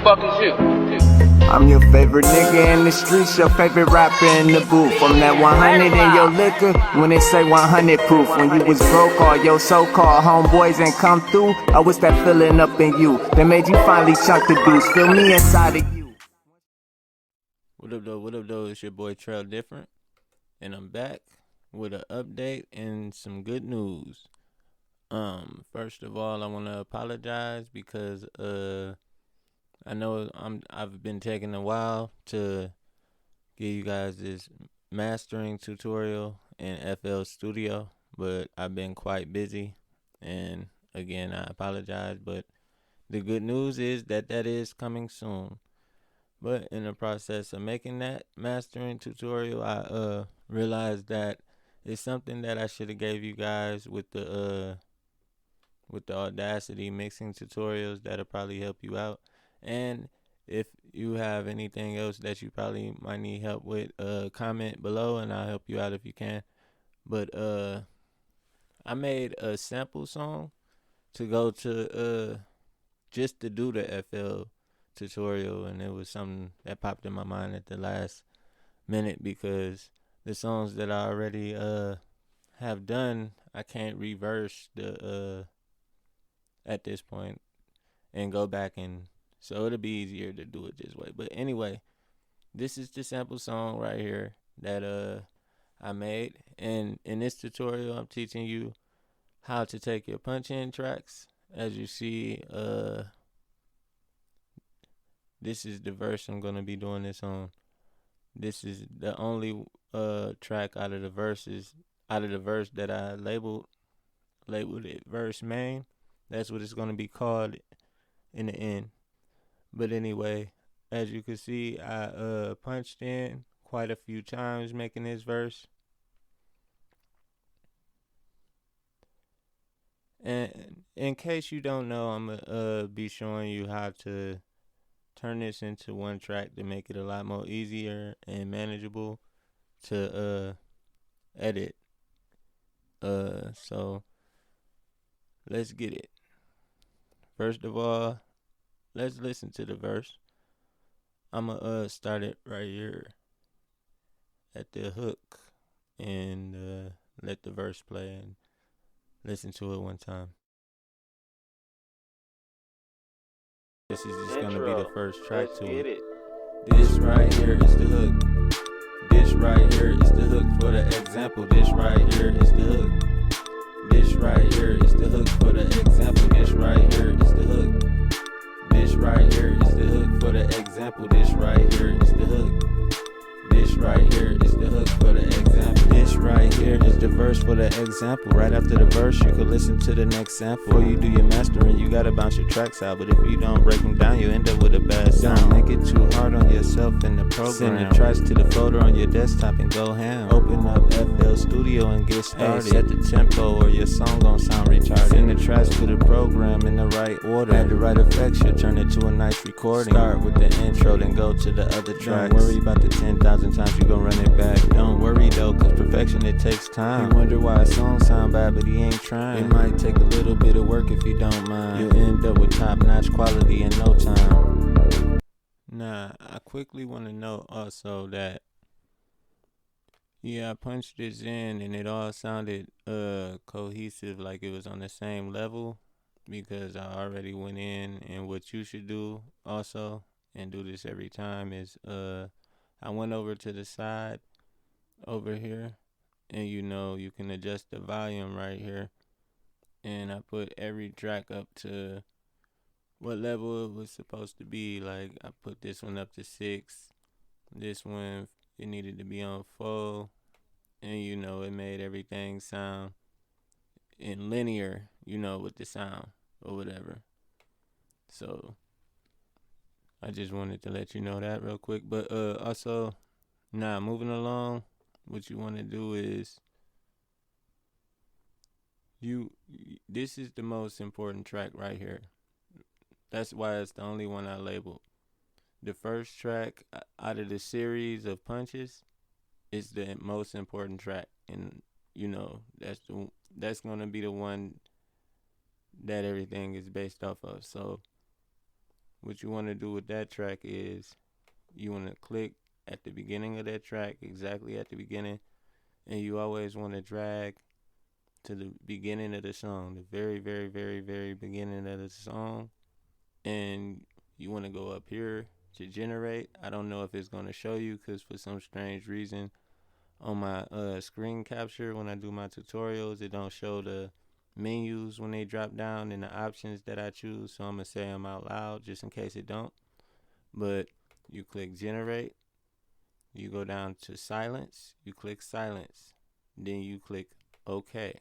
fuck is you? I'm your favorite nigga in the streets, your favorite rapper in the booth. I'm that 100 in your liquor, when they say 100 proof. When you was broke, all your so-called homeboys ain't come through. Oh, it's that feeling up in you that made you finally chunk the deuce. Feel me inside of you. What up, though? What up, though? It's your boy Trail Different, and I'm back with an update and some good news. First of all, I want to apologize because I know I've been taking a while to give you guys this mastering tutorial in FL Studio, but I've been quite busy, and again, I apologize, but the good news is that is coming soon. But in the process of making that mastering tutorial, I realized that it's something that I should have gave you guys with the Audacity mixing tutorials that'll probably help you out. And if you have anything else that you probably might need help with, comment below and I'll help you out if you can. But I made a sample song to go to just to do the FL tutorial, and it was something that popped in my mind at the last minute because the songs that I already have done, I can't reverse the at this point and go back, and so it'll be easier to do it this way. But anyway, this is the sample song right here that I made, and in this tutorial I'm teaching you how to take your punch-in tracks. As you see, this is the verse I'm gonna be doing this on. This is the only track out of the verse that I labeled it verse main. That's what it's gonna be called in the end. But anyway, as you can see, I punched in quite a few times making this verse. And in case you don't know, I'm gonna be showing you how to turn this into one track to make it a lot more easier and manageable to edit. So let's get it. First of all, let's listen to the verse. I'ma start it right here at the hook and let the verse play and listen to it one time. This is just gonna be the first track to it. This right here is the hook. This right here is the hook for the example. This right here is the hook. This right here is the hook for the example. This right here is the hook. This right here is the hook for the example. This right here is the hook. This right here is the hook for the example. This right here is the verse for the example. Right after the verse, you can listen to the next sample. Before you do your mastering, you gotta bounce your tracks out. But if you don't break them down, you end up with a bad sound. Don't make it too hard on yourself in the program. Send the tracks to the folder on your desktop and go ham. Open up FL Studio and get started. Hey, set the tempo or your song gon' sound retarded. Send the tracks to the program in the right order. Add the right effects, you'll turn it to a nice recording. Start with the intro, then go to the other tracks. Don't worry about the 10,000 times you gon' run it back. Don't worry though, cause perfection, it takes time. You wonder why a song sound bad, but he ain't trying. It might take a little bit of work if you don't mind. You'll end up with top-notch quality in no time. Now, I quickly want to note also that, yeah, I punched this in and it all sounded cohesive, like it was on the same level, because I already went in, and what you should do also, and do this every time, is I went over to the side over here, and you can adjust the volume right here, and I put every track up to what level it was supposed to be. Like, I put this one up to 6, this one it needed to be on 4, and it made everything sound in linear, with the sound or whatever. So I just wanted to let you know that real quick. But also, moving along, what you want to do is this is the most important track right here. That's why it's the only one I labeled. The first track out of the series of punches is the most important track, and that's gonna be the one that everything is based off of. So what you want to do with that track is you want to click at the beginning of that track, exactly at the beginning, and you always want to drag to the beginning of the song, the very, very, very, very beginning of the song, and you want to go up here to generate. I don't know if it's going to show you because for some strange reason on my screen capture when I do my tutorials, it don't show the menus when they drop down and the options that I choose. So I'm going to say them out loud just in case it don't. But you click generate, you go down to silence, you click silence, then you click OK,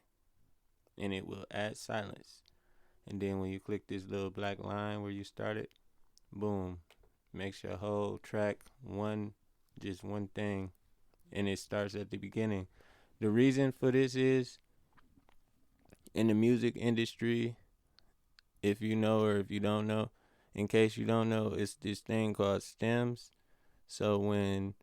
and it will add silence. And then when you click this little black line where you started, boom, makes your whole track just one thing, and it starts at the beginning. The reason for this is, in the music industry, if you know or if you don't know, in case you don't know, it's this thing called stems. So when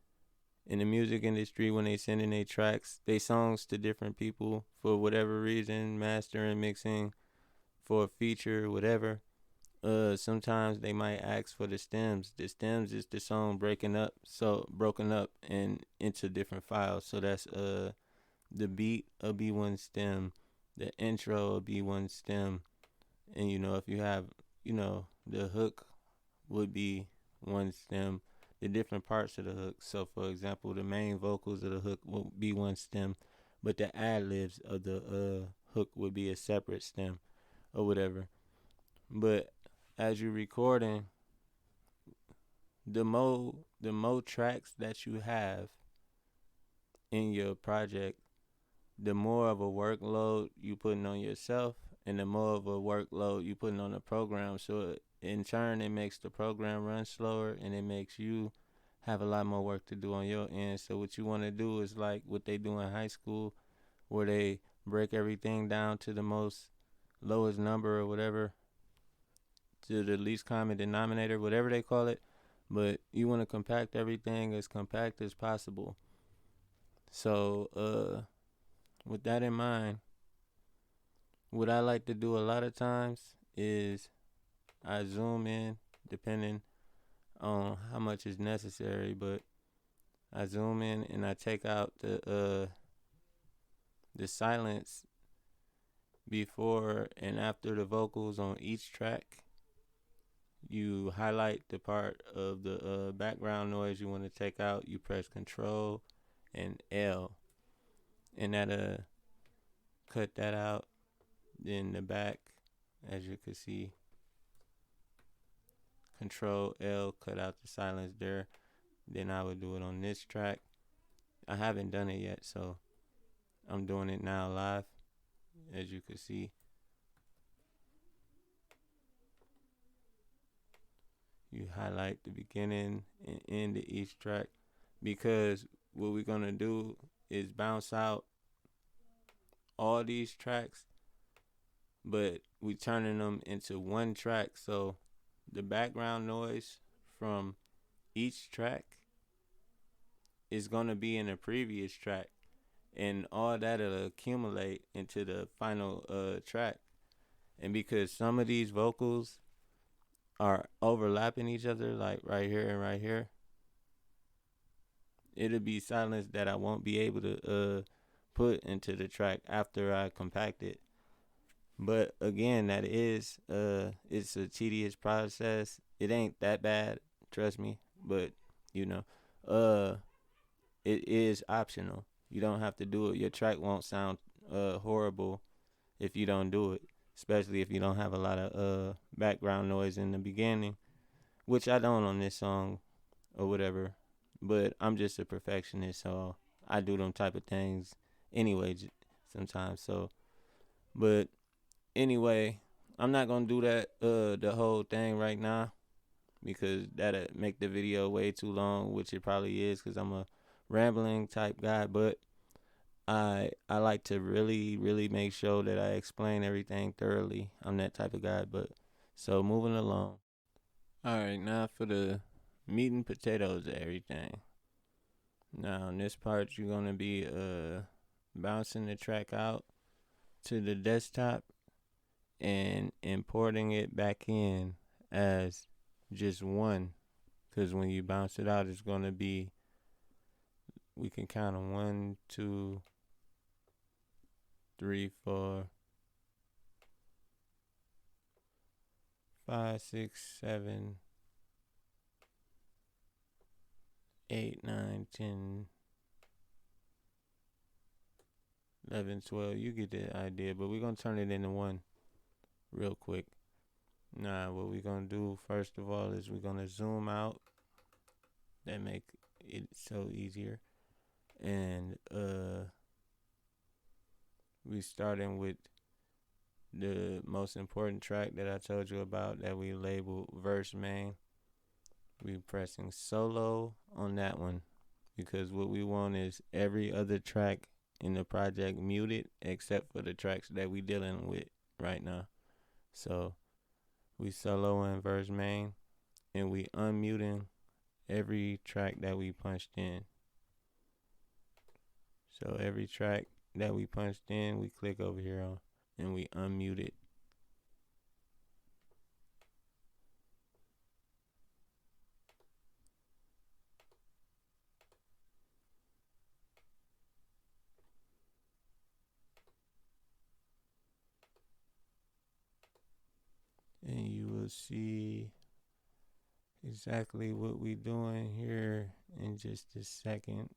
in the music industry, when they send in their tracks, they songs to different people for whatever reason, mastering, mixing, for a feature, whatever, sometimes they might ask for the stems. The stems is the song broken up and into different files. So that's the beat will be one stem, the intro will be one stem, and if you have the hook would be one stem, the different parts of the hook. So for example, the main vocals of the hook will be one stem, but the ad-libs of the hook would be a separate stem or whatever. But as you're recording, the more tracks that you have in your project, the more of a workload you putting on yourself, and the more of a workload you putting on the program. So in turn, it makes the program run slower, and it makes you have a lot more work to do on your end. So what you want to do is like what they do in high school, where they break everything down to the lowest number or whatever, to the least common denominator, whatever they call it. But you want to compact everything as compact as possible. So with that in mind, what I like to do a lot of times is I zoom in, depending on how much is necessary, but I zoom in and I take out the silence before and after the vocals on each track. You highlight the part of the background noise you want to take out. You press Control and L, and that cut that out. Then the back, as you can see, Control L, cut out the silence there. Then I would do it on this track. I haven't done it yet, so I'm doing it now live, as you can see. You highlight the beginning and end of each track, because what we're going to do is bounce out all these tracks, but we turning them into one track. So the background noise from each track is going to be in the previous track, and all that'll accumulate into the final track. And because some of these vocals are overlapping each other, like right here and right here, it'll be silence that I won't be able to put into the track after I compact it. But again, that is it's a tedious process. It ain't that bad, trust me. But it is optional. You don't have to do it. Your track won't sound horrible if you don't do it, especially if you don't have a lot of background noise in the beginning, which I don't on this song or whatever. But I'm just a perfectionist, so I do them type of things anyway sometimes. So, but anyway, I'm not gonna do that the whole thing right now, because that'll make the video way too long, which it probably is, because I'm a rambling type guy. But I like to really, really make sure that I explain everything thoroughly. I'm that type of guy. But so moving along. All right, now for the meat and potatoes of everything. Now in this part, you're gonna be bouncing the track out to the desktop and importing it back in as just one, because when you bounce it out, it's going to be, we can count them 1, 2, 3, 4, 5, 6, 7, 8, 9, 10, 11, 12. You get the idea, but we're going to turn it into one real quick. Now, what we're going to do first of all is we're going to zoom out. That make it so easier. And we starting with the most important track that I told you about that we labeled verse main. We pressing solo on that one because what we want is every other track in the project muted except for the tracks that we dealing with right now. So we soloing verse main and we unmuting every track that we punched in. So every track that we punched in, we click over here on and we unmute it. And you will see exactly what we doing here in just a second.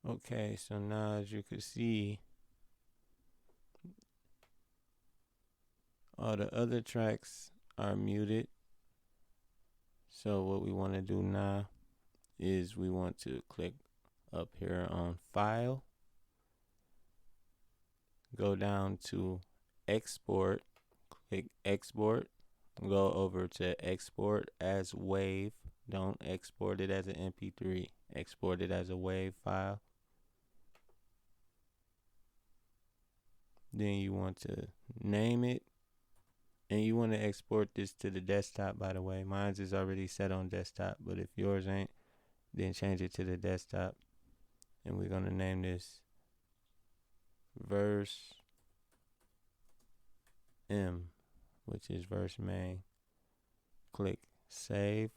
Okay, so now as you can see, all the other tracks are muted. So what we want to do now is we want to click up here on File, go down to Export, click Export, go over to Export as WAV. Don't export it as an MP3, export it as a WAV file. Then you want to name it, and you want to export this to the desktop, by the way. Mine's is already set on desktop, but if yours ain't, then change it to the desktop. And we're going to name this verse M, which is verse main. Click save,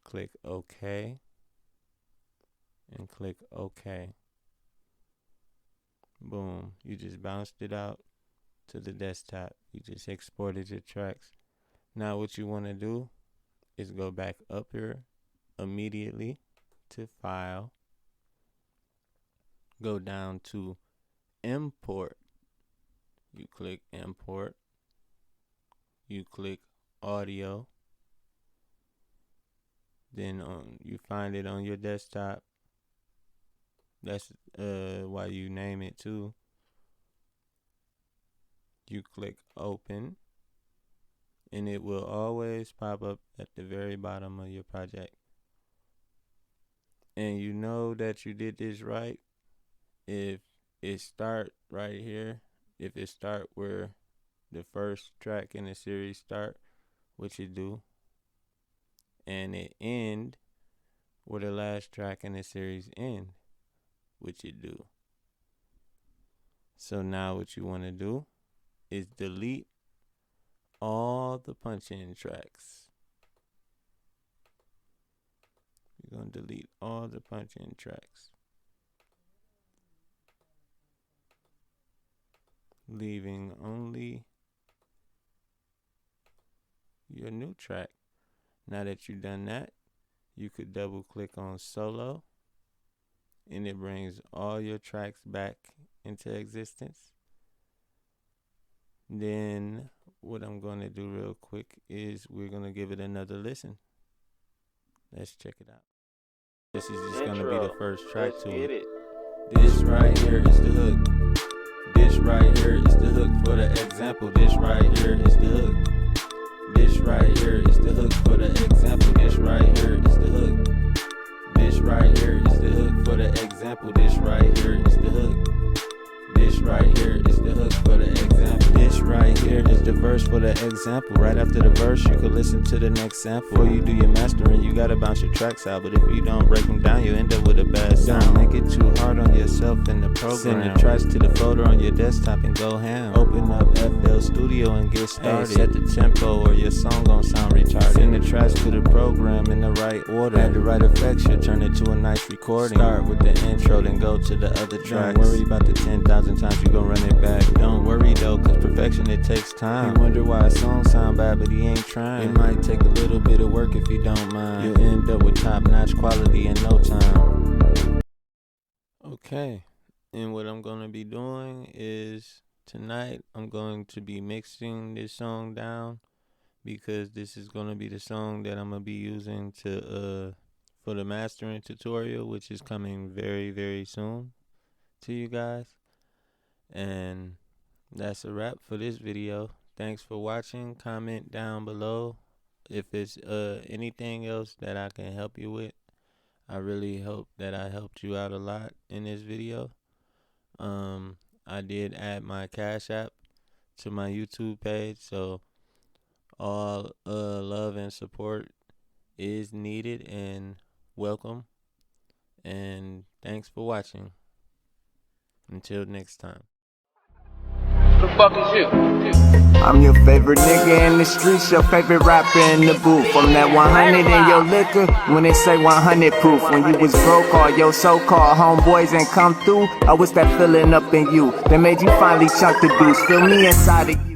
click OK, and click OK. Boom, you just bounced it out to the desktop. You just exported your tracks. Now what you want to do is go back up here immediately to File, go down to Import. You click Import, you click Audio, then you find it on your desktop. That's why you name it too. You click Open, and it will always pop up at the very bottom of your project. And you know that you did this right if it start right here. If it start where the first track in the series start, which it do, and it end where the last track in the series end, which it do. So now what you want to do is delete all the punch-in tracks. You're going to delete all the punch-in tracks, leaving only your new track. Now that you've done that, you could double click on solo, and it brings all your tracks back into existence. Then what I'm going to do real quick is we're going to give it another listen. Let's check it out. This is just going to be the first track to it. This right here is the hook. This right here is the hook for the example. This right here is the hook. This right here is the hook for the example. This right here is the hook. This right here is the hook for the example. This right here is the hook. This right here is the hook for the example. This right here is the verse for the example. Right after the verse, you could listen to the next sample. Before you do your mastering, you gotta bounce your tracks out. But if you don't break them down, you end up with a bad sound. Don't make it too hard on yourself in the program. Send the tracks to the folder on your desktop and go ham. Open up studio and get started. Hey, set the tempo or your song gon' sound retarded. Send the tracks to the program in the right order. Add the right effects, you'll turn it to a nice recording. Start with the intro, then go to the other tracks. Don't worry about the 10,000 times you gon' run it back. Don't worry though, cause perfection it takes time. You wonder why a song sound bad but he ain't trying. It might take a little bit of work if you don't mind. You'll end up with top-notch quality in no time. Okay, and what I'm gonna be doing is tonight I'm going to be mixing this song down, because this is gonna be the song that I'm gonna be using to for the mastering tutorial, which is coming very, very soon to you guys. And that's a wrap for this video. Thanks for watching. Comment down below if it's anything else that I can help you with. I really hope that I helped you out a lot in this video. I did add my Cash App to my YouTube page, so all love and support is needed and welcome. And thanks for watching. Until next time. Who the fuck is you? I'm your favorite nigga in the streets, your favorite rapper in the booth. I'm that 100 in your liquor, when they say 100 proof. When you was broke, all your so-called homeboys ain't come through. I was that feeling up in you that made you finally chunk the deuce. Feel me inside of you.